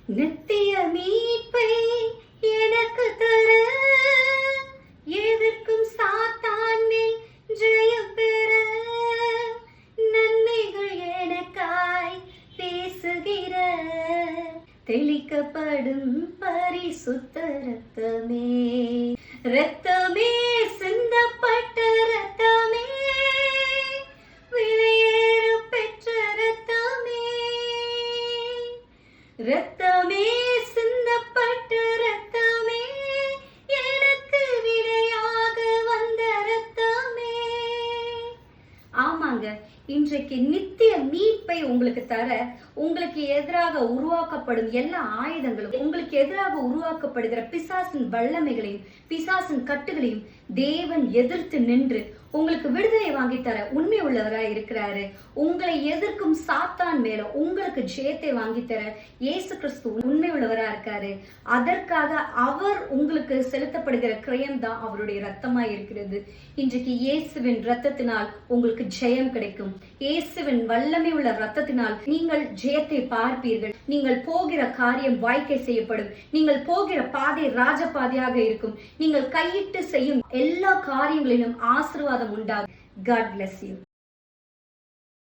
நித்திய மீட்பை எனக்கு தர, எதற்கும் சாத்தான் மேல் ஜெயம் பெற, நன்மைகள் எனக்காய் பேசுகிற தெளிக்கப்படும் பரிசுத்த ரத்தமே, ரத்தமே சிந்தப்பட்ட ரத்தமே, விலையேற பெற்ற ரத்தமே, ரத்தமே சிந்தப்பட்ட ரத்தமே, எனக்கு விலையாக வந்த ரத்தமே. ஆமாங்க, இன்றைக்கு நித்திய மீட்பை உங்களுக்கு தர, உங்களுக்கு எதிராக உருவாக்கப்படும் எல்லா ஆயுதங்களும், உங்களுக்கு எதிராக உருவாக்கப்படுகிற பிசாசின் வல்லமைகளையும் பிசாசின் கட்டுகளையும் தேவன் எதிர்த்து நின்று உங்களுக்கு விடுதலை வாங்கி தர உண்மை உள்ளவராய் இருக்கிறாரு. உங்களை எதிர்க்கும் சாத்தான் மேல உங்களுக்கு ஜெயத்தை வாங்கி தர இயேசு கிறிஸ்து உண்மை உள்ளவரா இருக்காரு. அதற்காக அவர் உங்களுக்கு செலுத்தப்படுகிற கிரயம் தான் அவருடைய ரத்தமாய் இருக்கிறது. இன்றைக்கு இயேசுவின் ரத்தத்தினால் உங்களுக்கு ஜெயம் கிடைக்கும். இயேசுவின் வல்லமை உள்ள ரத்தத்தினால் நீங்கள் ஜெயத்தை பார்ப்பீர்கள். நீங்கள் போகிற காரியம் வாய்க்கை செய்யப்படும். நீங்கள் போகிற பாதை ராஜபாதையாக இருக்கும். நீங்கள் கையிட்டு செய்யும் எல்லா காரியங்களிலும் ஆசீர்வாதம் உண்டாகும். God bless you.